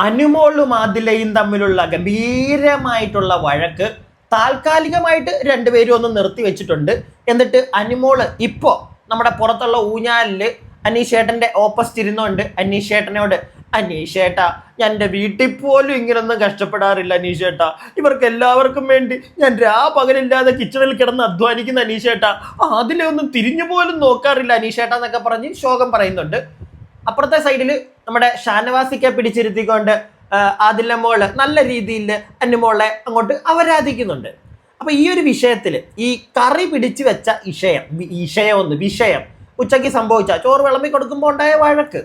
അനുമോളും ആദിലയും തമ്മിലുള്ള ഗംഭീരമായിട്ടുള്ള വഴക്ക് താൽക്കാലികമായിട്ട് രണ്ടുപേരും ഒന്ന് നിർത്തി വെച്ചിട്ടുണ്ട്. എന്നിട്ട് അനുമോള് ഇപ്പോ നമ്മുടെ പുറത്തുള്ള ഊഞ്ഞാലില് അനീഷേട്ടന്റെ ഓപ്പോസിറ്റ് ഇരുന്നോണ്ട് അനീഷേട്ടനോട്, അനീഷേട്ടാ ഞാൻ എൻ്റെ വീട്ടിൽ പോലും ഇങ്ങനൊന്നും കഷ്ടപ്പെടാറില്ല അനീഷേട്ടാ, ഇവർക്ക് എല്ലാവർക്കും വേണ്ടി ഞാൻ പകലില്ലാതെ കിച്ചണിൽ കിടന്ന് അധ്വാനിക്കുന്ന അനീഷേട്ടാ, അതിലെ ഒന്നും തിരിഞ്ഞു പോലും നോക്കാറില്ല അനീഷേട്ടാ എന്നൊക്കെ പറഞ്ഞ് ശോകം പറയുന്നുണ്ട്. അപ്പുറത്തെ സൈഡിൽ നമ്മുടെ ഷാനവാസിക്കെ പിടിച്ചിരുത്തിക്കൊണ്ട് ആദില മോള് നല്ല രീതിയിൽ അനുമോളെ അങ്ങോട്ട് അവരാധിക്കുന്നുണ്ട്. അപ്പൊ ഈ ഒരു വിഷയത്തിൽ ഈ കറി പിടിച്ചു വെച്ച വിഷയം ഉച്ചയ്ക്ക് സംഭവിച്ച ചോറ് വിളമ്പി കൊടുക്കുമ്പോൾ ഉണ്ടായ വഴക്ക്,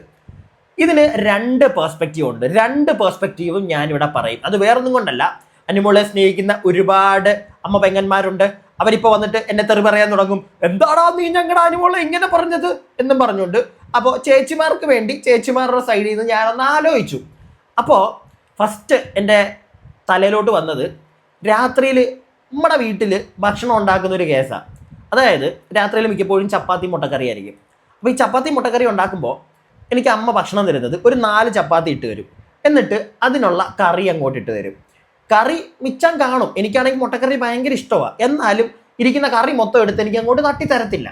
ഇതിന് രണ്ട് പെർസ്പെക്റ്റീവ് ഉണ്ട്. രണ്ട് പെർസ്പെക്റ്റീവും ഞാനിവിടെ പറയും. അത് വേറൊന്നും കൊണ്ടല്ല, അനുമോളെ സ്നേഹിക്കുന്ന ഒരുപാട് അമ്മ പെങ്ങന്മാരുണ്ട്. അവരിപ്പോൾ വന്നിട്ട് എന്നെ തെറി പറയാൻ തുടങ്ങും, എന്താടാ നീ ഞങ്ങളുടെ അനുമോളെ ഇങ്ങനെ പറഞ്ഞത് എന്നും പറഞ്ഞുകൊണ്ട്. അപ്പോൾ ചേച്ചിമാർക്ക് വേണ്ടി ചേച്ചിമാരുടെ സൈഡിൽ നിന്ന് ഞാനൊന്ന് ആലോചിച്ചു. അപ്പോൾ ഫസ്റ്റ് എൻ്റെ തലയിലോട്ട് വന്നത് രാത്രിയിൽ നമ്മുടെ വീട്ടിൽ ഭക്ഷണം ഉണ്ടാക്കുന്ന ഒരു കേസാണ്. അതായത് രാത്രിയിൽ മിക്കപ്പോഴും ചപ്പാത്തി മുട്ടക്കറി ആയിരിക്കും. അപ്പോൾ ഈ ചപ്പാത്തി മുട്ടക്കറി ഉണ്ടാക്കുമ്പോൾ എനിക്ക് അമ്മ ഭക്ഷണം തരുന്നത് ഒരു 4 ചപ്പാത്തി ഇട്ട് തരും. എന്നിട്ട് അതിനുള്ള കറി അങ്ങോട്ട് ഇട്ട് തരും. കറി മിച്ചം കാണും. എനിക്കാണെങ്കിൽ മുട്ടക്കറി ഭയങ്കര ഇഷ്ടമാണ്. എന്നാലും ഇരിക്കുന്ന കറി മൊത്തം എടുത്ത് എനിക്ക് അങ്ങോട്ട് തട്ടി തരത്തില്ല.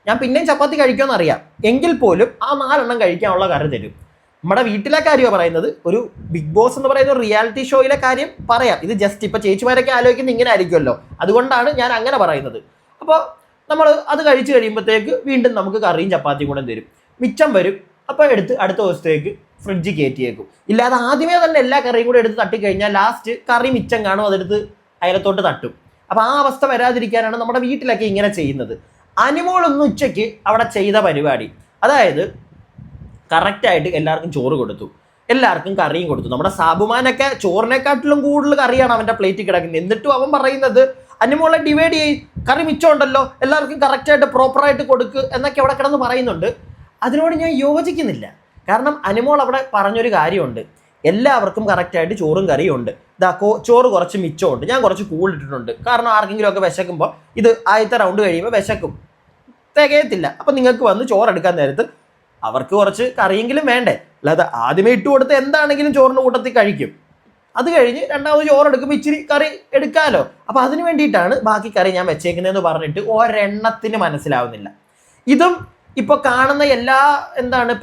ഞാൻ പിന്നെയും ചപ്പാത്തി കഴിക്കുമെന്ന് അറിയാം, എങ്കിൽ പോലും ആ 4 എണ്ണം കഴിക്കാനുള്ള കറി തരും. നമ്മുടെ വീട്ടിലെ കാര്യമാണ് പറയുന്നത്. ഒരു ബിഗ് ബോസ് എന്ന് പറയുന്ന ഒരു റിയാലിറ്റി ഷോയിലെ കാര്യം പറയാം. ഇത് ജസ്റ്റ് ഇപ്പം ചേച്ചിമാരൊക്കെ ആലോചിക്കുന്നത് ഇങ്ങനെ ആയിരിക്കുമല്ലോ, അതുകൊണ്ടാണ് ഞാൻ അങ്ങനെ പറയുന്നത്. അപ്പോൾ നമ്മൾ അത് കഴിച്ച് കഴിയുമ്പോഴത്തേക്ക് വീണ്ടും നമുക്ക് കറിയും ചപ്പാത്തിയും കൂടെ തരും. മിച്ചം വരും. അപ്പോൾ എടുത്ത് അടുത്ത ദിവസത്തേക്ക് ഫ്രിഡ്ജിൽ കയറ്റിയേക്കും. ഇല്ലാതെ ആദ്യമേ തന്നെ എല്ലാ കറിയും കൂടെ എടുത്ത് തട്ടിക്കഴിഞ്ഞാൽ ലാസ്റ്റ് കറി മിച്ചം കാണും, അതെടുത്ത് അയലത്തോട്ട് തട്ടും. അപ്പോൾ ആ അവസ്ഥ വരാതിരിക്കാനാണ് നമ്മുടെ വീട്ടിലൊക്കെ ഇങ്ങനെ ചെയ്യുന്നത്. അനുമോളൊന്ന് ഉച്ചയ്ക്ക് അവിടെ ചെയ്ത പരിപാടി, അതായത് കറക്റ്റായിട്ട് എല്ലാവർക്കും ചോറ് കൊടുത്തു, എല്ലാവർക്കും കറിയും കൊടുത്തു. നമ്മുടെ സാബുമാനൊക്കെ ചോറിനെക്കാട്ടിലും കൂടുതൽ കറിയാണ് അവൻ്റെ പ്ലേറ്റിൽ കിടക്കുന്നത്. എന്നിട്ടും അവൻ പറയുന്നത് അനുമോളെ ഡിവൈഡ് ചെയ്യും, കറി മിച്ചം ഉണ്ടല്ലോ, എല്ലാവർക്കും കറക്റ്റായിട്ട് പ്രോപ്പറായിട്ട് കൊടുക്ക് എന്നൊക്കെ അവിടെ കിടന്ന് പറയുന്നുണ്ട്. അതിനോട് ഞാൻ യോജിക്കുന്നില്ല. കാരണം അനുമോൾ അവിടെ പറഞ്ഞൊരു കാര്യമുണ്ട്, എല്ലാവർക്കും കറക്റ്റായിട്ട് ചോറും കറിയും ഉണ്ട്. ചോറ് കുറച്ച് മിച്ചമുണ്ട്, ഞാൻ കുറച്ച് കൂടുതലിട്ടിട്ടുണ്ട്. കാരണം ആർക്കെങ്കിലും ഒക്കെ വിശക്കുമ്പോൾ ഇത് ആദ്യത്തെ റൗണ്ട് കഴിയുമ്പോൾ വിശക്കും, തികയത്തില്ല. അപ്പം നിങ്ങൾക്ക് വന്ന് ചോറെടുക്കാൻ നേരത്ത് അവർക്ക് കുറച്ച് കറിയെങ്കിലും വേണ്ടേ, അല്ലാതെ ആദ്യമേ ഇട്ട് കൊടുത്ത് എന്താണെങ്കിലും ചോറിൻ്റെ കൂട്ടത്തിൽ കഴിക്കും. അത് കഴിഞ്ഞ് രണ്ടാമത് ചോറെടുക്കുമ്പോൾ ഇച്ചിരി കറി എടുക്കാമല്ലോ. അപ്പം അതിന് വേണ്ടിയിട്ടാണ് ബാക്കി കറി ഞാൻ വെച്ചേക്കുന്നതെന്ന് പറഞ്ഞിട്ട് ഒരെണ്ണത്തിന് മനസ്സിലാവുന്നില്ല. ഇതും ഇപ്പോൾ കാണുന്ന എല്ലാ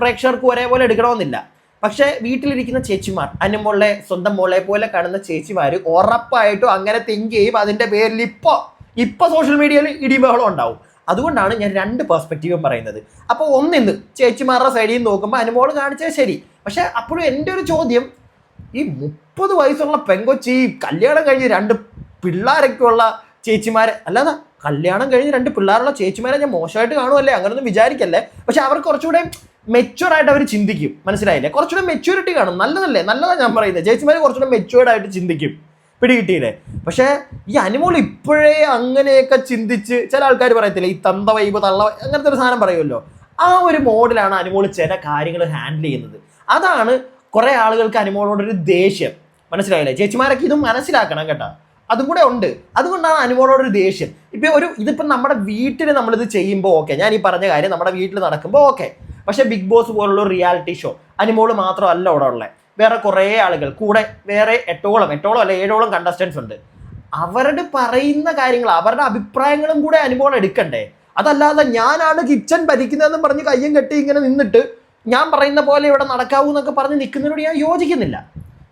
പ്രേക്ഷകർക്കും ഒരേപോലെ എടുക്കണമെന്നില്ല. പക്ഷേ വീട്ടിലിരിക്കുന്ന ചേച്ചിമാർ, അനുമോളെ സ്വന്തം മോളെ പോലെ കാണുന്ന ചേച്ചിമാർ ഉറപ്പായിട്ടും അങ്ങനെ തിങ്ക് ചെയ്യും. അതിൻ്റെ പേരിൽ ഇപ്പോൾ സോഷ്യൽ മീഡിയയിൽ ഇടിബഹളം ഉണ്ടാവും. അതുകൊണ്ടാണ് ഞാൻ രണ്ട് പെർസ്പെക്റ്റീവും പറയുന്നത്. അപ്പോൾ ഒന്നിന്ന് ചേച്ചിമാരുടെ സൈഡിൽ നിന്ന് നോക്കുമ്പോൾ അനുമോൾ കാണിച്ചത് ശരി. പക്ഷേ അപ്പോഴും എൻ്റെ ഒരു ചോദ്യം, ഈ 30 വയസ്സുള്ള പെങ്കൊച്ചി, കല്യാണം കഴിഞ്ഞ് 2 പിള്ളേരൊക്കെ ഉള്ള ചേച്ചിമാരെ, അല്ലാതെ കല്യാണം കഴിഞ്ഞ് 2 പിള്ളേരുള്ള ചേച്ചിമാരെ ഞാൻ മോശമായിട്ട് കാണുമല്ലേ, അങ്ങനൊന്നും വിചാരിക്കല്ലേ. പക്ഷെ അവർ കുറച്ചുകൂടെ മെച്യൂർഡായിട്ട് അവർ ചിന്തിക്കും, മനസ്സിലായില്ലേ? കുറച്ചുകൂടെ മെച്യൂരിറ്റി കാണും. നല്ലതാണ് ഞാൻ പറയുന്നത്. ചേച്ചിമാർ കുറച്ചുകൂടെ മെച്യൂർഡായിട്ട് ചിന്തിക്കും, പിടികിട്ടിയില്ലേ? പക്ഷേ ഈ അനുമോൾ ഇപ്പോഴേ അങ്ങനെയൊക്കെ ചിന്തിച്ച്, ചില ആൾക്കാർ പറയത്തില്ല ഈ തന്ത വൈബ് തള്ള അങ്ങനത്തെ ഒരു സാധനം പറയുമല്ലോ, ആ ഒരു മോഡിലാണ് അനുമോൾ ചില കാര്യങ്ങൾ ഹാൻഡിൽ ചെയ്യുന്നത്. അതാണ് കുറേ ആളുകൾക്ക് അനുമോളോടൊരു ദേഷ്യം, മനസ്സിലായില്ലേ? ചേച്ചിമാരൊക്കെ ഇതും മനസ്സിലാക്കണം കേട്ടോ, അതും കൂടെ ഉണ്ട്. അതുകൊണ്ടാണ് അനുമോളോടൊരു ദേഷ്യം. ഇതിപ്പം നമ്മുടെ വീട്ടിൽ നമ്മളിത് ചെയ്യുമ്പോൾ ഓക്കെ, ഞാൻ ഈ പറഞ്ഞ കാര്യം നമ്മുടെ വീട്ടിൽ നടക്കുമ്പോൾ ഓക്കെ. പക്ഷേ ബിഗ് ബോസ് പോലുള്ള റിയാലിറ്റി ഷോ അനുമോൾ മാത്രമല്ല അവിടെ ഉള്ളത്, വേറെ കുറേ ആളുകൾ കൂടെ, വേറെ 8ഓളം അല്ല 7ഓളം കണ്ടസ്റ്റൻസ് ഉണ്ട്. അവരുടെ പറയുന്ന കാര്യങ്ങൾ, അവരുടെ അഭിപ്രായങ്ങളും കൂടെ അനുമോൾ എടുക്കണ്ടേ. അതല്ലാതെ ഞാനാണ് കിച്ചൺ ഭരിക്കുന്നതെന്ന് പറഞ്ഞ് കയ്യും കെട്ടി ഇങ്ങനെ നിന്നിട്ട് ഞാൻ പറയുന്ന പോലെ ഇവിടെ നടക്കാവൂ എന്നൊക്കെ പറഞ്ഞ് നിൽക്കുന്നതിനോട് ഞാൻ യോജിക്കുന്നില്ല,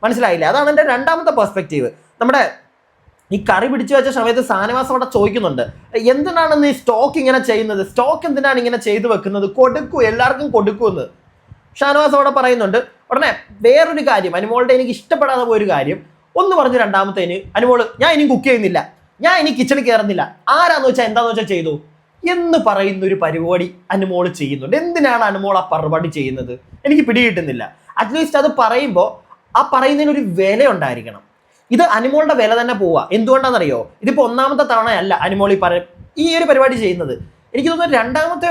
മനസ്സിലായില്ലേ? അതാണ് എൻ്റെ രണ്ടാമത്തെ പെർസ്പെക്റ്റീവ്. നമ്മുടെ ഈ കറി പിടിച്ചു വെച്ച സമയത്ത് ഷാനവാസ് അവിടെ ചോദിക്കുന്നുണ്ട്, എന്തിനാണ് നീ സ്റ്റോക്ക് ഇങ്ങനെ ചെയ്യുന്നത്, സ്റ്റോക്ക് എന്തിനാണ് ഇങ്ങനെ ചെയ്തു വെക്കുന്നത്, കൊടുക്കൂ, എല്ലാവർക്കും കൊടുക്കുമെന്ന് ഷാനവാസ് അവിടെ പറയുന്നുണ്ട്. ഉടനെ വേറൊരു കാര്യം, അനുമോളുടെ എനിക്ക് ഇഷ്ടപ്പെടാതെ പോയൊരു കാര്യം ഒന്ന് പറഞ്ഞു. രണ്ടാമത്തേന് അനുമോള്, ഞാൻ ഇനി കുക്ക് ചെയ്യുന്നില്ല, ഞാൻ ഇനി കിച്ചണിൽ കയറുന്നില്ല, ആരാന്ന് വെച്ചാൽ എന്താന്ന് വെച്ചാൽ ചെയ്തു എന്ന് പറയുന്ന ഒരു പരിപാടി അനുമോള് ചെയ്യുന്നുണ്ട്. എന്തിനാണ് അനുമോൾ ആ പരിപാടി ചെയ്യുന്നത് എനിക്ക് പിടികിട്ടുന്നില്ല. അറ്റ്ലീസ്റ്റ് അത് പറയുമ്പോൾ ആ പറയുന്നതിന് ഒരു വില ഉണ്ടായിരിക്കണം. ഇത് അനുമോളുടെ വില തന്നെ പോവുക. എന്തുകൊണ്ടാണെന്നറിയോ? ഇതിപ്പോൾ 1ാമത്തെ തവണയല്ല അനുമോൾ ഈ ഒരു പരിപാടി ചെയ്യുന്നത്. എനിക്ക് തോന്നുന്നു 2ാമത്തെ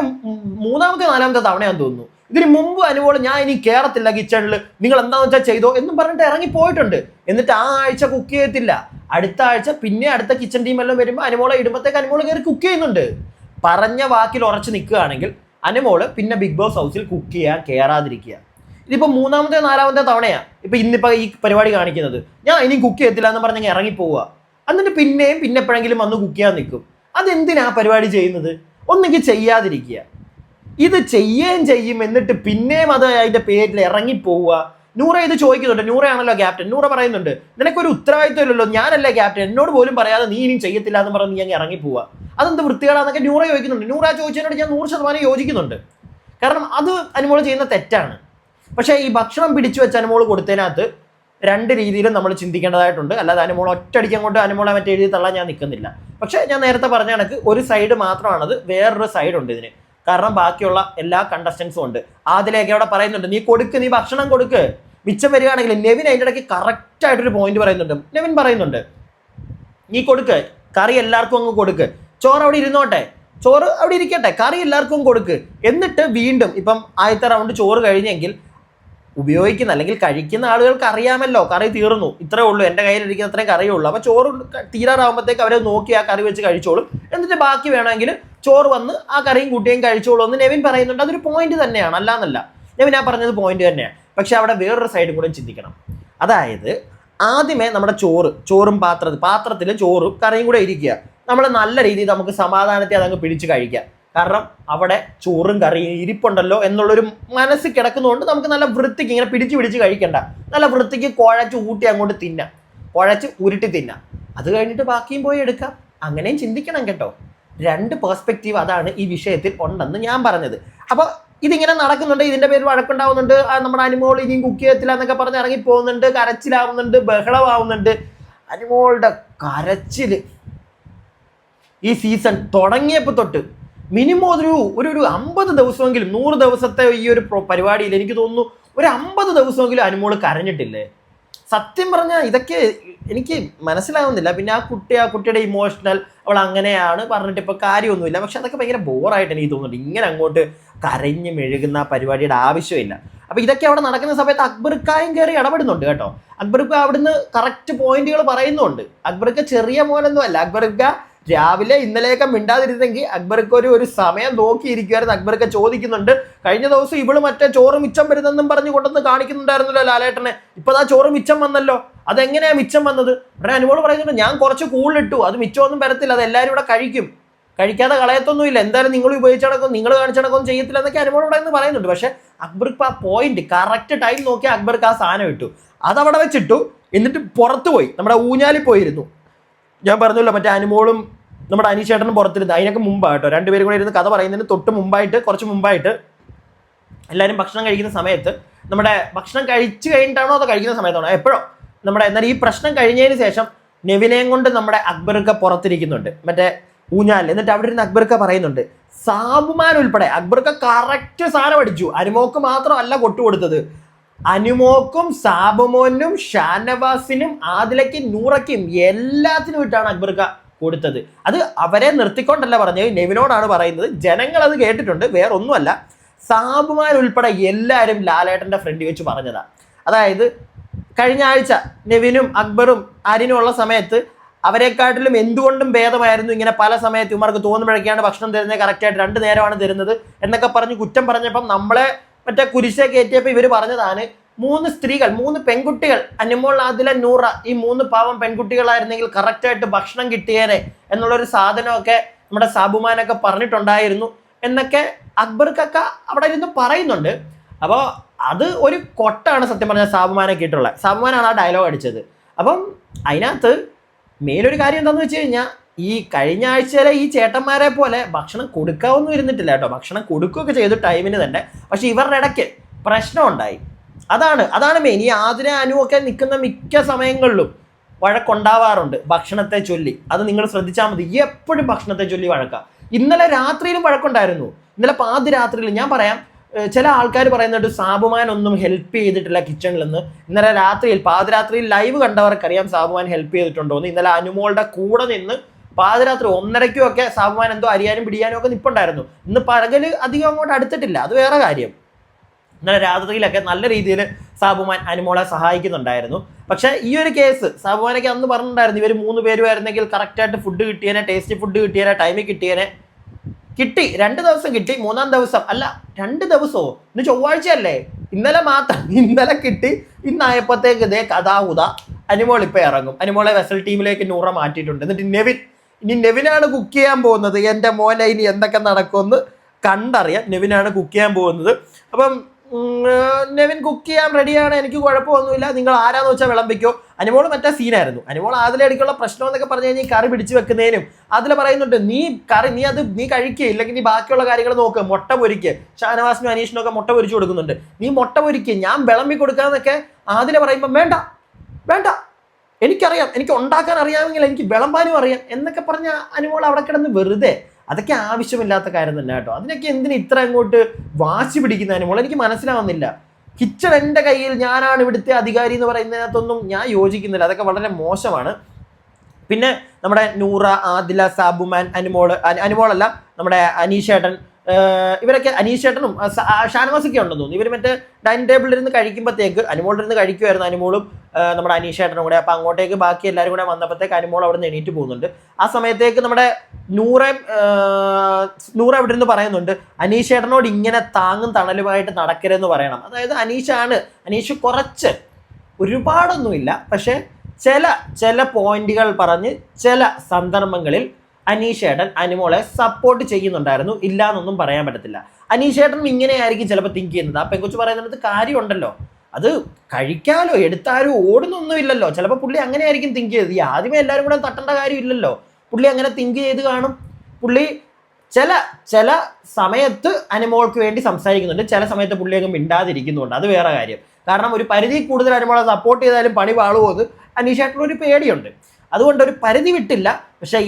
3ാമത്തെ 4ാമത്തെ തവണയാണെന്ന് തോന്നുന്നു. ഇതിന് മുമ്പ് അനുമോൾ ഞാൻ ഇനി കയറത്തില്ല കിച്ചണിൽ, നിങ്ങൾ എന്താണെന്ന് വെച്ചാൽ ചെയ്തോ എന്നും പറഞ്ഞിട്ട് ഇറങ്ങി പോയിട്ടുണ്ട്. എന്നിട്ട് ആ ആഴ്ച കുക്ക് ചെയ്യത്തില്ല. അടുത്ത ആഴ്ച പിന്നെ അടുത്ത കിച്ചൺ ടീം എല്ലാം വരുമ്പോൾ അനുമോളെ ഇടുമ്പോഴത്തേക്ക് അനുമോൾ കയറി കുക്ക് ചെയ്യുന്നുണ്ട്. പറഞ്ഞ വാക്കിൽ ഉറച്ചു നിൽക്കുകയാണെങ്കിൽ അനുമോള് പിന്നെ ബിഗ് ബോസ് ഹൗസിൽ കുക്ക് ചെയ്യാൻ കയറാതിരിക്കുക. ഇതിപ്പോൾ മൂന്നാമത്തെ നാലാമത്തെ തവണയാണ് ഇന്നിപ്പോൾ ഈ പരിപാടി കാണിക്കുന്നത്. ഞാൻ ഇനി കുക്ക് ചെയ്യത്തില്ല എന്ന് പറഞ്ഞെങ്കിൽ ഇറങ്ങിപ്പോവുക. എന്നിട്ട് പിന്നെ എപ്പോഴെങ്കിലും വന്ന് കുക്ക് ചെയ്യാൻ നിൽക്കും. അതെന്തിനാ പരിപാടി ചെയ്യുന്നത്? ഒന്നെങ്കിൽ ചെയ്യാതിരിക്കുക. ഇത് ചെയ്യും എന്നിട്ട് പിന്നെയും അത് അതിൻ്റെ പേരിൽ ഇറങ്ങിപ്പോവുക. നൂറ ഇത് ചോദിക്കുന്നുണ്ട്. നൂറയാണല്ലോ ക്യാപ്റ്റൻ. നൂറ പറയുന്നുണ്ട്, നിനക്കൊരു ഉത്തരവാദിത്വം ഇല്ലല്ലോ, ഞാനല്ലേ ക്യാപ്റ്റൻ, എന്നോട് പോലും പറയാതെ നീ ഇനിയും ചെയ്യത്തില്ല എന്ന് പറഞ്ഞ് നീ അങ്ങ് ഇറങ്ങിപ്പോവുക. അതെന്ത് വൃത്തികേടാന്നൊക്കെ നൂറ ചോദിക്കുന്നുണ്ട്. നൂറ ചോദിച്ചതിനോട് ഞാൻ 100% യോജിക്കുന്നുണ്ട്. കാരണം അത് അനുമോള് ചെയ്യുന്ന തെറ്റാണ്. പക്ഷേ ഈ ഭക്ഷണം പിടിച്ചു വെച്ച് അനുമോള് കൊടുത്തതിനകത്ത് രണ്ട് രീതിയിലും നമ്മൾ ചിന്തിക്കേണ്ടതായിട്ടുണ്ട്. അല്ലാതെ അനുമോൾ ഒറ്റയടിക്ക് അങ്ങോട്ട് അനുമോളെ മറ്റേ എഴുതി തള്ളാൻ ഞാൻ നിൽക്കുന്നില്ല. പക്ഷേ ഞാൻ നേരത്തെ പറഞ്ഞ കണക്ക് ഒരു സൈഡ് മാത്രമാണത്, വേറൊരു സൈഡ് ഉണ്ട് ഇതിന്. കാരണം ബാക്കിയുള്ള എല്ലാ കണ്ടസ്റ്റൻസും ഉണ്ട്. അതിലേക്ക് അവിടെ പറയുന്നുണ്ട്, നീ ഭക്ഷണം കൊടുക്ക്, മിച്ചം വരികയാണെങ്കിൽ. നെവിൻ അതിൻ്റെ ഇടയ്ക്ക് കറക്റ്റായിട്ടൊരു പോയിന്റ് പറയുന്നുണ്ട്. നെവിൻ പറയുന്നുണ്ട്, നീ കൊടുക്ക്, കറി എല്ലാവർക്കും അങ്ങ് കൊടുക്ക്, ചോറ് അവിടെ ഇരുന്നോട്ടെ, ചോറ് അവിടെ ഇരിക്കട്ടെ, കറി എല്ലാവർക്കും കൊടുക്ക്. എന്നിട്ട് വീണ്ടും ഇപ്പം ആദ്യത്തെ റൗണ്ട് ചോറ് കഴിഞ്ഞെങ്കിൽ ഉപയോഗിക്കുന്ന അല്ലെങ്കിൽ കഴിക്കുന്ന ആളുകൾക്ക് അറിയാമല്ലോ കറി തീർന്നു, ഇത്രേ ഉള്ളൂ, എൻ്റെ കയ്യിലിരിക്കുന്ന അത്രയും കറിയേ ഉള്ളൂ. അപ്പോൾ ചോറ് തീരാറാകുമ്പോഴത്തേക്ക് അവരെ നോക്കി ആ കറി വെച്ച് കഴിച്ചോളും. എന്നിട്ട് ബാക്കി വേണമെങ്കിൽ ചോറ് വന്ന് ആ കറിയും കൂട്ടിയും കഴിച്ചോളൂ എന്ന് നെവിൻ പറയുന്നുണ്ട്. അതൊരു പോയിന്റ് തന്നെയാണ്, അല്ലാന്നല്ല. നെവിൻ ആ പറഞ്ഞത് പോയിന്റ് തന്നെയാണ്. പക്ഷെ അവിടെ വേറൊരു സൈഡും കൂടെ ചിന്തിക്കണം. അതായത് ആദ്യമേ നമ്മുടെ ചോറും പാത്രത്തിൽ ചോറും കറിയും കൂടെ ഇരിക്കുക. നമ്മൾ നല്ല രീതിയിൽ നമുക്ക് സമാധാനത്തെ അതങ്ങ് പിടിച്ച് കഴിക്കാം. കാരണം അവിടെ ചോറും കറിയും ഇരിപ്പുണ്ടല്ലോ എന്നുള്ളൊരു മനസ്സിൽ കിടക്കുന്നതുകൊണ്ട് നമുക്ക് നല്ല വൃത്തിക്ക് ഇങ്ങനെ പിടിച്ച് കഴിക്കണ്ട, നല്ല വൃത്തിക്ക് കുഴച്ച് ഊട്ടി അങ്ങോട്ട് തിന്നാം, കുഴച്ച് ഉരുട്ടി തിന്നാം. അത് കഴിഞ്ഞിട്ട് ബാക്കിയും പോയി എടുക്കാം. അങ്ങനെയും ചിന്തിക്കണം കേട്ടോ. രണ്ട് പെർസ്പെക്റ്റീവ് അതാണ് ഈ വിഷയത്തിൽ ഉണ്ടെന്ന് ഞാൻ പറഞ്ഞത്. അപ്പോൾ ഇതിങ്ങനെ നടക്കുന്നുണ്ട്, ഇതിൻ്റെ പേര് വഴക്കുണ്ടാവുന്നുണ്ട്, നമ്മുടെ അനുമോൾ ഇനിയും കുക്ക് ചെയ്യത്തില്ല എന്നൊക്കെ പറഞ്ഞ് ഇറങ്ങി പോകുന്നുണ്ട്, കരച്ചിലാവുന്നുണ്ട്, ബഹളമാവുന്നുണ്ട്. അനുമോളുടെ കരച്ചിൽ ഈ സീസൺ തുടങ്ങിയപ്പോൾ തൊട്ട് മിനിമം ഒരു 50 ദിവസമെങ്കിലും, 100 ദിവസത്തെ ഈ ഒരു പരിപാടിയിൽ എനിക്ക് തോന്നുന്നു ഒരു 50 ദിവസമെങ്കിലും അനുമോൾ കരഞ്ഞിട്ടില്ലേ? സത്യം പറഞ്ഞാൽ ഇതൊക്കെ എനിക്ക് മനസ്സിലാവുന്നില്ല. പിന്നെ ആ കുട്ടിയുടെ ഇമോഷണൽ, അവൾ അങ്ങനെയാണ് പറഞ്ഞിട്ട് ഇപ്പോൾ കാര്യമൊന്നുമില്ല. പക്ഷെ അതൊക്കെ ഭയങ്കര ബോറായിട്ട് എനിക്ക് തോന്നുന്നുണ്ട്. ഇങ്ങനെ അങ്ങോട്ട് കരഞ്ഞ് മെഴുകുന്ന പരിപാടിയുടെ ആവശ്യമില്ല. അപ്പോൾ ഇതൊക്കെ അവിടെ നടക്കുന്ന സമയത്ത് അക്ബർക്കായും കയറി ഇടപെടുന്നുണ്ട് കേട്ടോ. അക്ബർക്ക് അവിടുന്ന് കറക്റ്റ് പോയിന്റുകൾ പറയുന്നുണ്ട്. അക്ബർക്ക് ചെറിയ മോനൊന്നും അല്ല. അക്ബർക്ക് രാവിലെ ഇന്നലെയൊക്കെ മിണ്ടാതിരുന്നെങ്കിൽ അക്ബർക്ക് ഒരു സമയം നോക്കിയിരിക്കുമായിരുന്നു. അക്ബർക്ക് ചോദിക്കുന്നുണ്ട്, കഴിഞ്ഞ ദിവസം ഇവള് മറ്റേ ചോറ് മിച്ചം വരുന്നെന്നും പറഞ്ഞു കൊണ്ടുവന്ന് കാണിക്കുന്നുണ്ടായിരുന്നല്ലോ ലാലേട്ടനെ, ഇപ്പൊ ആ ചോറ് മിച്ചം വന്നല്ലോ, അതെങ്ങനെയാ മിച്ചം വന്നത്? ഉടനെ അനുമോള് പറയുന്നുണ്ട്, ഞാൻ കുറച്ച് കൂടുതലിട്ടു, അത് മിച്ചമൊന്നും വരത്തില്ല, അത് എല്ലാവരും ഇവിടെ കഴിക്കാതെ കളയത്തൊന്നുമില്ല, എന്തായാലും നിങ്ങൾ ഉപയോഗിച്ചടക്കം, നിങ്ങൾ കാണിച്ചടക്കം ചെയ്യത്തില്ല എന്നൊക്കെ അനുമോൾ ഇവിടെ നിന്ന് പറയുന്നുണ്ട്. പക്ഷെ അക്ബർക്ക് ആ പോയിന്റ് കറക്റ്റ് ടൈം നോക്കി അക്ബർക്ക് ആ സാധനം ഇട്ടു, അതവിടെ വെച്ചിട്ടു. എന്നിട്ട് പുറത്തു പോയി നമ്മുടെ ഊഞ്ഞാലിൽ പോയിരുന്നു. ഞാൻ പറഞ്ഞല്ലോ മറ്റേ അനുമോളും നമ്മുടെ അനീഷേട്ടനും പുറത്തിരുന്ന്, അതിനൊക്കെ മുമ്പായിട്ടോ, രണ്ടുപേരും കൂടെ ഇരുന്ന് കഥ പറയുന്നതിന് കുറച്ച് മുമ്പായിട്ട് എല്ലാവരും ഭക്ഷണം കഴിക്കുന്ന സമയത്ത്, നമ്മുടെ ഭക്ഷണം കഴിച്ചു കഴിഞ്ഞിട്ടാണോ അതോ കഴിക്കുന്ന സമയത്താണോ എപ്പോഴോ എന്നാൽ ഈ പ്രശ്നം കഴിഞ്ഞതിന് ശേഷം നെവിനെയും കൊണ്ട് നമ്മുടെ അക്ബർക്ക് പുറത്തിരിക്കുന്നുണ്ട് മറ്റേ ഊഞ്ഞാലിൽ. എന്നിട്ട് അവിടെ ഇരുന്ന് അക്ബർക്ക് പറയുന്നുണ്ട്, സാബുമാൻ ഉൾപ്പെടെ അക്ബർക്ക് കറക്റ്റ് സാധനം അടിച്ചു. അനുമോക്ക് മാത്രമല്ല കൊട്ടുകൊടുത്തത്, അനുമോക്കും സാബുമോനും ഷാനവാസിനും ആദിലയ്ക്കും നൂറയ്ക്കും എല്ലാത്തിനും ഇട്ടാണ് അക്ബർക്ക് കൊടുത്തത്. അത് അവരെ നിർത്തിക്കൊണ്ടല്ല പറഞ്ഞത്, നെവിനോടാണ് പറയുന്നത്. ജനങ്ങൾ അത് കേട്ടിട്ടുണ്ട്, വേറെ ഒന്നുമല്ല. സാബുമാൻ ഉൾപ്പെടെ എല്ലാവരും ലാലേട്ടൻ്റെ ഫ്രണ്ട് വെച്ച് പറഞ്ഞതാ. അതായത് കഴിഞ്ഞ ആഴ്ച നെവിനും അക്ബറും ആരിനും ഉള്ള സമയത്ത് അവരെക്കാട്ടിലും എന്തുകൊണ്ടും ഭേദമായിരുന്നു ഇങ്ങനെ പല സമയത്ത് ഇവർക്ക് തോന്നുമ്പോഴൊക്കെയാണ് ഭക്ഷണം തരുന്നത്, കറക്റ്റായിട്ട് 2 നേരമാണ് തരുന്നത് എന്നൊക്കെ പറഞ്ഞ് കുറ്റം പറഞ്ഞപ്പം നമ്മളെ മറ്റേ കുരിശെ കയറ്റിയപ്പോൾ ഇവർ പറഞ്ഞതാണ് 3 സ്ത്രീകൾ 3 പെൺകുട്ടികൾ, അനുമോൾ, ആദില, നൂറ, ഈ 3 പാവം പെൺകുട്ടികളായിരുന്നെങ്കിൽ കറക്റ്റായിട്ട് ഭക്ഷണം കിട്ടിയേനെ എന്നുള്ളൊരു സാധനമൊക്കെ നമ്മുടെ സാബുമാനൊക്കെ പറഞ്ഞിട്ടുണ്ടായിരുന്നു എന്നൊക്കെ അക്ബർക്കൊക്കെ അവിടെ ഇരുന്ന് പറയുന്നുണ്ട്. അപ്പോൾ അത് ഒരു കൊട്ടാണ് സത്യം പറഞ്ഞാൽ സാബുമാനെ കേട്ടുള്ളത്. സാബുമാനാണ് ആ ഡയലോഗ് അടിച്ചത്. അപ്പം അതിനകത്ത് മെയിനൊരു കാര്യം എന്താണെന്ന് വെച്ച് കഴിഞ്ഞാൽ, ഈ കഴിഞ്ഞ ആഴ്ചയിലെ ഈ ചേട്ടന്മാരെ പോലെ ഭക്ഷണം കൊടുക്കാവൊന്നും ഇരുന്നിട്ടില്ല കേട്ടോ. ഭക്ഷണം കൊടുക്കുകയൊക്കെ ചെയ്തു ടൈമിന് തന്നെ. പക്ഷെ ഇവരുടെ ഇടയ്ക്ക് പ്രശ്നം ഉണ്ടായി. അതാണ് മെയിൻ. ഈ ആതിര അനുവൊക്കെ നിൽക്കുന്ന മിക്ക സമയങ്ങളിലും വഴക്കുണ്ടാവാറുണ്ട് ഭക്ഷണത്തെ ചൊല്ലി. അത് നിങ്ങൾ ശ്രദ്ധിച്ചാൽ മതി. എപ്പോഴും ഭക്ഷണത്തെ ചൊല്ലി വഴക്കാം. ഇന്നലെ രാത്രിയിലും വഴക്കുണ്ടായിരുന്നു. ഇന്നലെ പാതിരാത്രിയിൽ ഞാൻ പറയാം, ചില ആൾക്കാർ പറയുന്നുണ്ട് സാബുമാൻ ഒന്നും ഹെൽപ്പ് ചെയ്തിട്ടില്ല കിച്ചണിൽ നിന്ന്. ഇന്നലെ രാത്രിയിൽ പാതിരാത്രിയിൽ ലൈവ് കണ്ടവർക്കറിയാം സാബുമാൻ ഹെൽപ്പ് ചെയ്തിട്ടുണ്ടോ എന്ന്. ഇന്നലെ അനുമോളുടെ കൂടെ നിന്ന് പാതിരാത്രി 1:30ക്കും ഒക്കെ സാബുമാൻ എന്തോ അരിയാനും പിടിയാനും ഒക്കെ നിൽപ്പുണ്ടായിരുന്നു. ഇന്ന് പകല് അധികം അങ്ങോട്ട് അടുത്തിട്ടില്ല, അത് വേറെ കാര്യം. ഇന്നലെ രാത്രിയിലൊക്കെ നല്ല രീതിയിൽ സാബുമാൻ അനുമോളെ സഹായിക്കുന്നുണ്ടായിരുന്നു. പക്ഷേ ഈ ഒരു കേസ് സാബുമാനൊക്കെ അന്ന് പറഞ്ഞിട്ടുണ്ടായിരുന്നു, ഇവർ 3 പേരുമായിരുന്നെങ്കിൽ കറക്റ്റായിട്ട് ഫുഡ് കിട്ടിയേനെ, ടേസ്റ്റി ഫുഡ് കിട്ടിയേനെ, ടൈമിൽ കിട്ടിയേനെ. കിട്ടി, 2 ദിവസം കിട്ടി. 3-ാം ദിവസം അല്ല, 2 ദിവസമോ, ഇന്ന് ചൊവ്വാഴ്ചയല്ലേ, ഇന്നലെ കിട്ടി. ഇന്നായപ്പോഴത്തേക്ക് ഇതേ കഥാഹുത അനിമോൾ ഇപ്പൊ ഇറങ്ങും. അനിമോളെ വെസൽ ടീമിലേക്ക് നൂറ മാറ്റിയിട്ടുണ്ട്. എന്നിട്ട് നെവിനാണ് കുക്ക് ചെയ്യാൻ പോകുന്നത്. എൻ്റെ മോനെ ഇനി എന്തൊക്കെ നടക്കുമെന്ന് കണ്ടറിയാം. നെവിനാണ് കുക്ക് ചെയ്യാൻ പോകുന്നത്. അപ്പം നെവിൻ കുക്ക് ചെയ്യാൻ റെഡിയാണ്, എനിക്ക് കുഴപ്പമൊന്നുമില്ല, നിങ്ങൾ ആരാന്ന് വെച്ചാൽ വിളമ്പിക്കോ. അനിമോൾ മറ്റേ സീനായിരുന്നു. അനിമോൾ അതിലിടയ്ക്കുള്ള പ്രശ്നം എന്നൊക്കെ പറഞ്ഞു കഴിഞ്ഞാൽ കറി പിടിച്ചു വെക്കുന്നതിനും അതിൽ പറയുന്നുണ്ട്, നീ കഴിക്കുക, ഇല്ലെങ്കിൽ നീ ബാക്കിയുള്ള കാര്യങ്ങൾ നോക്ക്, മുട്ട പൊരിക്കുക. ഷാനവാസിനും അനീഷിനും ഒക്കെ മുട്ട പൊരിച്ചു കൊടുക്കുന്നുണ്ട്, നീ മുട്ട പൊരിക്കുക, ഞാൻ വിളമ്പി കൊടുക്കാന്നൊക്കെ അതിൽ പറയുമ്പോൾ വേണ്ട എനിക്കറിയാം, എനിക്ക് ഉണ്ടാക്കാൻ അറിയാമെങ്കിൽ എനിക്ക് വിളമ്പാനും അറിയാം എന്നൊക്കെ പറഞ്ഞ അനിമോൾ അവിടെ കിടന്ന് വെറുതെ. അതൊക്കെ ആവശ്യമില്ലാത്ത കാര്യം തന്നെ കേട്ടോ. അതിനൊക്കെ എന്തിന് ഇത്ര അങ്ങോട്ട് വാശി പിടിക്കുന്ന അനിമോൾ എനിക്ക് മനസ്സിലാവുന്നില്ല. കിച്ചൺ എൻ്റെ കയ്യിൽ, ഞാനാണ് ഇവിടുത്തെ അധികാരി എന്ന് പറയുന്നതിനകത്തൊന്നും ഞാൻ യോജിക്കുന്നില്ല. അതൊക്കെ വളരെ മോശമാണ്. പിന്നെ നമ്മുടെ നൂറ, ആദില, സാബുമാൻ, അനിമോളല്ല നമ്മുടെ അനീഷേട്ടൻ, ഇവരൊക്കെ അനീഷേട്ടനും ഷാനവാസൊക്കെ ഉണ്ടെന്ന് തോന്നുന്നു. ഇവർ മറ്റേ ഡൈനിങ് ടേബിളിൽ ഇരുന്ന് കഴിക്കുമ്പോഴത്തേക്ക് അനിമോളിൽ നിന്ന് കഴിക്കുമായിരുന്നു, അനിമോളും നമ്മുടെ അനീഷേട്ടനും കൂടെ. അപ്പം അങ്ങോട്ടേക്ക് ബാക്കി എല്ലാവരും കൂടെ വന്നപ്പോഴത്തേക്ക് അനിമോൾ അവിടെ നിന്ന് എണീറ്റ് പോകുന്നുണ്ട്. ആ സമയത്തേക്ക് നമ്മുടെ നൂറ അവിടെ നിന്ന് പറയുന്നുണ്ട്, അനീഷേട്ടനോട് ഇങ്ങനെ താങ്ങും തണലുമായിട്ട് നടക്കരുതെന്ന് പറയണം. അതായത് അനീഷ് കുറച്ച്, ഒരുപാടൊന്നുമില്ല, പക്ഷെ ചില പോയിന്റുകൾ പറഞ്ഞ് ചില സന്ദർഭങ്ങളിൽ അനീഷേട്ടൻ അനിമോളെ സപ്പോർട്ട് ചെയ്യുന്നുണ്ടായിരുന്നു. ഇല്ല എന്നൊന്നും പറയാൻ പറ്റത്തില്ല. അനീഷേട്ടനും ഇങ്ങനെയായിരിക്കും ചിലപ്പോൾ തിങ്ക് ചെയ്യുന്നത്. ആ പെങ്കൊച്ച് പറയുന്നത് കാര്യമുണ്ടല്ലോ, അത് കഴിക്കാലോ, എടുത്താലോ, ഓടുന്നൊന്നുമില്ലല്ലോ. ചിലപ്പോൾ പുള്ളി അങ്ങനെ ആയിരിക്കും തിങ്ക് ചെയ്തത്. ഈ ആദ്യമേ എല്ലാവരും കൂടെ തട്ടേണ്ട കാര്യമില്ലല്ലോ. പുള്ളി അങ്ങനെ തിങ്ക് ചെയ്ത് കാണും. പുള്ളി ചില സമയത്ത് അനിമോൾക്ക് വേണ്ടി സംസാരിക്കുന്നുണ്ട്, ചില സമയത്ത് പുള്ളി അങ്ങ് മിണ്ടാതിരിക്കുന്നുണ്ട്. അത് വേറെ കാര്യം. കാരണം ഒരു പരിധി കൂടുതൽ അനിമോളെ സപ്പോർട്ട് ചെയ്താലും പണി പാളുമോ അനീഷേട്ടനൊരു പേടിയുണ്ട്. അതുകൊണ്ട് ഒരു പരിധി വിട്ടില്ല. പക്ഷെ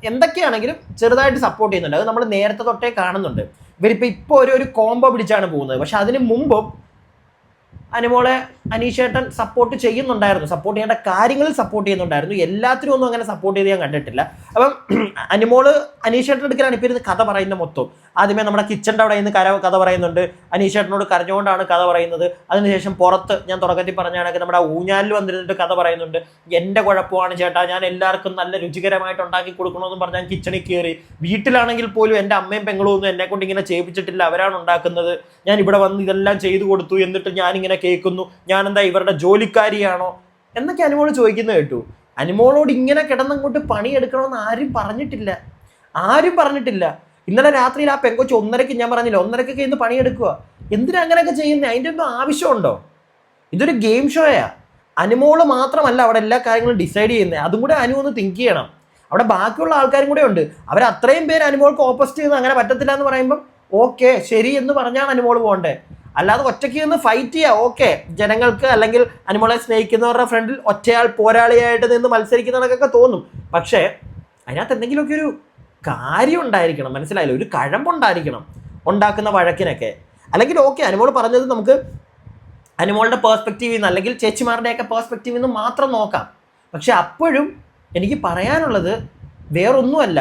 എന്തൊക്കെയാണെങ്കിലും ചെറുതായിട്ട് സപ്പോർട്ട് ചെയ്യുന്നുണ്ട്. അത് നമ്മൾ നേരത്തെ തൊട്ടേ കാണുന്നുണ്ട്. ഇവരിപ്പോൾ ഒരു കോംബോ പിടിച്ചാണ് പോകുന്നത്. പക്ഷെ അതിന് മുമ്പും അനിമോളെ അനീഷേട്ടൻ സപ്പോർട്ട് ചെയ്യുന്നുണ്ടായിരുന്നു, സപ്പോർട്ട് ചെയ്യേണ്ട കാര്യങ്ങളിൽ സപ്പോർട്ട് ചെയ്യുന്നുണ്ടായിരുന്നു. എല്ലാത്തിനും ഒന്നും അങ്ങനെ സപ്പോർട്ട് ചെയ്ത് ഞാൻ കണ്ടിട്ടില്ല. അപ്പം അനിമോള് അനീഷേട്ടൻ എടുക്കലാണ് ഇപ്പോൾ ഇരുന്ന് കഥ പറയുന്ന മൊത്തം. ആദ്യമേ നമ്മുടെ കിച്ചൻ്റെ അവിടെ നിന്ന് കഥ പറയുന്നുണ്ട്, അനീഷേട്ടനോട് കരഞ്ഞുകൊണ്ടാണ് കഥ പറയുന്നത്. അതിനുശേഷം പുറത്ത് ഞാൻ തുടക്കത്തിൽ പറഞ്ഞാണെങ്കിൽ നമ്മുടെ ഊഞ്ഞാലിൽ വന്നിരുന്നിട്ട് കഥ പറയുന്നുണ്ട്, എൻ്റെ കുഴപ്പമാണ് ചേട്ടാ, ഞാൻ എല്ലാവർക്കും നല്ല രുചികരമായിട്ട് ഉണ്ടാക്കി കൊടുക്കണമെന്ന് പറഞ്ഞാൽ കിച്ചണിൽ കയറി. വീട്ടിലാണെങ്കിൽ പോലും എൻ്റെ അമ്മയും പെങ്ങളും ഒന്നും എന്നെ കൊണ്ട് ഇങ്ങനെ ചെയ്യിപ്പിച്ചിട്ടില്ല, അവരാണ് ഉണ്ടാക്കുന്നത്. ഞാൻ ഇവിടെ വന്ന് ഇതെല്ലാം ചെയ്തു കൊടുത്തു, എന്നിട്ട് ഞാനിങ്ങനെ കേൾക്കുന്നു, ഞാനെന്താ ഇവരുടെ ജോലിക്കാരിയാണോ എന്നൊക്കെ അനിമോള് ചോദിക്കുന്നത് കേട്ടു. അനിമോളോട് ഇങ്ങനെ കിടന്നങ്ങോട്ട് പണിയെടുക്കണമെന്ന് ആരും പറഞ്ഞിട്ടില്ല. ഇന്നലെ രാത്രിയിൽ ആ പെങ്കൊച്ച് 1:30 ഞാൻ പറഞ്ഞില്ല, 1:30 ഇന്ന് പണിയെടുക്കുക. എന്തിനാ അങ്ങനെയൊക്കെ ചെയ്യുന്നത്? അതിൻ്റെ ഒന്നും ആവശ്യമുണ്ടോ? ഇതൊരു ഗെയിം ഷോയാ. അനിമോള് മാത്രമല്ല അവിടെ എല്ലാ കാര്യങ്ങളും ഡിസൈഡ് ചെയ്യുന്നത്. അതും കൂടെ അനു ഒന്ന് തിങ്ക് ചെയ്യണം. അവിടെ ബാക്കിയുള്ള ആൾക്കാരും കൂടെ ഉണ്ട്. അവർ അത്രയും പേര് അനിമോൾക്ക് ഓപ്പോസിറ്റ് ചെയ്യുന്നത് അങ്ങനെ പറ്റത്തില്ല എന്ന് പറയുമ്പം ഓക്കെ ശരി എന്ന് പറഞ്ഞാണ് അനിമോള് പോകണ്ടേ. അല്ലാതെ ഒറ്റയ്ക്ക് നിന്ന് ഫൈറ്റ് ചെയ്യുക, ഓക്കെ, ജനങ്ങൾക്ക് അല്ലെങ്കിൽ അനിമോളെ സ്നേഹിക്കുന്നവരുടെ ഫ്രണ്ടിൽ ഒറ്റയാൾ പോരാളിയായിട്ട് നിന്ന് മത്സരിക്കുന്നതൊക്കെ തോന്നും. പക്ഷേ അതിനകത്ത് എന്തെങ്കിലുമൊക്കെ ഒരു കാര്യം ഉണ്ടായിരിക്കണം, മനസ്സിലായില്ല, ഒരു കഴമ്പുണ്ടായിരിക്കണം ഉണ്ടാക്കുന്ന വഴക്കിനൊക്കെ. അല്ലെങ്കിൽ ഓക്കെ, അനിമോൾ പറഞ്ഞത് നമുക്ക് അനിമോളുടെ പേഴ്സ്പെക്റ്റീവിൽ നിന്ന് അല്ലെങ്കിൽ ചേച്ചിമാരുടെയൊക്കെ പേഴ്സ്പെക്റ്റീവിൽ നിന്ന് മാത്രം നോക്കാം. പക്ഷെ അപ്പോഴും എനിക്ക് പറയാനുള്ളത് വേറൊന്നുമല്ല,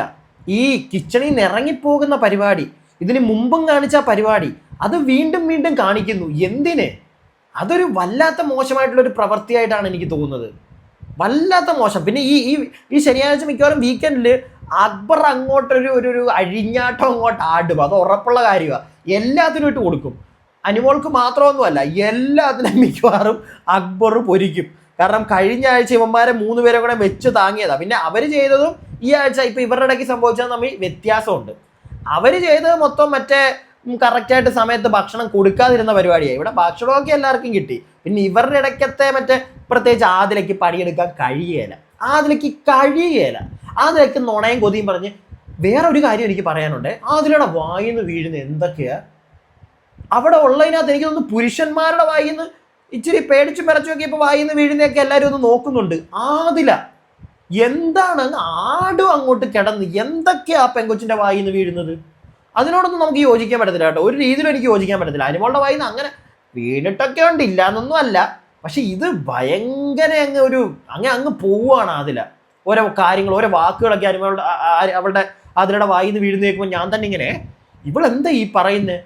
ഈ കിച്ചണിൽ നിന്ന് ഇറങ്ങിപ്പോകുന്ന പരിപാടി, ഇതിന് മുമ്പും കാണിച്ച പരിപാടി, അത് വീണ്ടും കാണിക്കുന്നു. എന്തിന്? അതൊരു വല്ലാത്ത മോശമായിട്ടുള്ളൊരു പ്രവൃത്തിയായിട്ടാണ് എനിക്ക് തോന്നുന്നത്. വല്ലാത്ത മോശം. പിന്നെ ഈ ശനിയാഴ്ച മിക്കവാറും വീക്കെൻഡിൽ അക്ബർ അങ്ങോട്ടൊരു അഴിഞ്ഞാട്ടം അങ്ങോട്ട് ആടും. അത് ഉറപ്പുള്ള കാര്യമാണ്. എല്ലാത്തിനും ഇട്ട് കൊടുക്കും. അനിമോൾക്ക് മാത്രമൊന്നുമല്ല, എല്ലാത്തിനും മിക്കവാറും അക്ബർ പൊരിക്കും. കാരണം കഴിഞ്ഞ ആഴ്ച ഇവന്മാരെ 3 പേരെ കൂടെ വെച്ച് താങ്ങിയതാണ്. പിന്നെ അവർ ചെയ്തതും ഈ ആഴ്ച ഇപ്പം ഇവരുടെ ഇടയ്ക്ക് സംഭവിച്ചത് തമ്മിൽ വ്യത്യാസമുണ്ട്. അവർ ചെയ്തത് മൊത്തം മറ്റേ കറക്റ്റായിട്ട് സമയത്ത് ഭക്ഷണം കൊടുക്കാതിരുന്ന പരിപാടിയായി. ഇവിടെ ഭക്ഷണമൊക്കെ എല്ലാവർക്കും കിട്ടി. പിന്നെ ഇവരുടെ ഇടയ്ക്കത്തെ മറ്റേ പ്രത്യേകിച്ച് ആദിലയ്ക്ക് പണിയെടുക്കാൻ കഴിയുകയില്ല. ആദിലയ്ക്ക് നുണയും കൊതിയും പറഞ്ഞ് വേറെ ഒരു കാര്യം എനിക്ക് പറയാനുണ്ട്. ആദിലയുടെ വായിന്ന് വീഴുന്ന എന്തൊക്കെയാ അവിടെ ഉള്ളതിനകത്ത്. എനിക്ക് തോന്നുന്നു പുരുഷന്മാരുടെ വായിന്ന് ഇച്ചിരി പേടിച്ചും പിറച്ചുമൊക്കെ ഇപ്പോൾ വായിന്ന് വീഴുന്നതൊക്കെ എല്ലാവരും ഒന്ന് നോക്കുന്നുണ്ട്. ആദില എന്താണ് ആടും അങ്ങോട്ട് കിടന്ന് എന്തൊക്കെയാ പെങ്കൊച്ചിൻ്റെ വായിന്ന് വീഴുന്നത്? അതിനോടൊന്നും നമുക്ക് യോജിക്കാൻ പറ്റത്തില്ല കേട്ടോ. ഒരു രീതിയിലും എനിക്ക് യോജിക്കാൻ പറ്റത്തില്ല. അനിമോളുടെ വായിന്ന് അങ്ങനെ വീണിട്ടൊക്കെ ഉണ്ട്, ഇല്ല എന്നൊന്നും അല്ല. പക്ഷെ ഇത് ഭയങ്കര അങ്ങ് പോവുകയാണ് ആദില. ഓരോ കാര്യങ്ങൾ, ഓരോ വാക്കുകളൊക്കെ അവളുടെ ആദിലയുടെ വായിന്ന് വീഴുന്ന കേൾക്കുമ്പോൾ ഞാൻ തന്നെ ഇങ്ങനെ, ഇവളെന്താ ഈ പറയുന്നത്?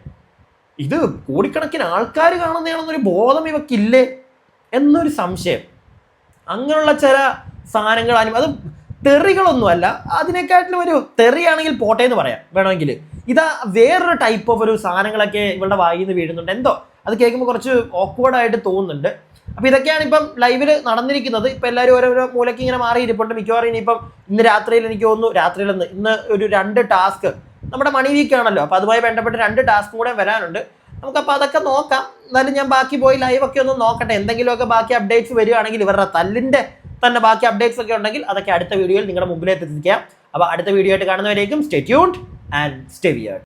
ഇത് കോടിക്കണക്കിന് ആൾക്കാർ കാണുന്നതാണെന്നൊരു ബോധം ഇവക്കില്ലേ എന്നൊരു സംശയം. അങ്ങനെയുള്ള ചില സാധനങ്ങൾ അത് തെറികളൊന്നുമല്ല, അതിനെക്കാട്ടിലും ഒരു തെറിയാണെങ്കിൽ പോട്ടെ എന്ന് പറയാം വേണമെങ്കിൽ. ഇതാ വേറൊരു ടൈപ്പ് ഓഫ് ഒരു സാധനങ്ങളൊക്കെ ഇവളുടെ വായിൽ നിന്ന് വീഴുന്നുണ്ട്. എന്തോ അത് കേൾക്കുമ്പോൾ കുറച്ച് ഓക്വേർഡായിട്ട് തോന്നുന്നുണ്ട്. അപ്പോൾ ഇതൊക്കെയാണ് ഇപ്പം ലൈവിൽ നടന്നിരിക്കുന്നത്. ഇപ്പം എല്ലാവരും ഓരോരോ മൂലയ്ക്ക് ഇങ്ങനെ മാറിയിരിപ്പുണ്ട്. മിക്കവാറും ഇനിയിപ്പം ഇന്ന് രാത്രിയിൽ എനിക്ക് തോന്നുന്നു, ഇന്ന് ഒരു 2 ടാസ്ക് നമ്മുടെ മണി വീക്ക് ആണല്ലോ, അപ്പോൾ അതുമായി ബന്ധപ്പെട്ട് 2 ടാസ്കും കൂടെ വരാനുണ്ട്. നമുക്കപ്പോൾ അതൊക്കെ നോക്കാം. എന്നാലും ഞാൻ ബാക്കി പോയി ലൈവൊക്കെ ഒന്ന് നോക്കട്ടെ. എന്തെങ്കിലുമൊക്കെ ബാക്കി അപ്ഡേറ്റ്സ് വരികയാണെങ്കിൽ, ഇവരുടെ തല്ലിൻ്റെ തന്നെ ബാക്കി അപ്ഡേറ്റ്സ് ഒക്കെ ഉണ്ടെങ്കിൽ അതൊക്കെ അടുത്ത വീഡിയോയിൽ നിങ്ങളുടെ മുമ്പിലേക്ക് എത്തിക്കാം. അപ്പോൾ അടുത്ത വീഡിയോ ആയിട്ട് കാണുന്നവരേക്കും stay tuned and stay weird.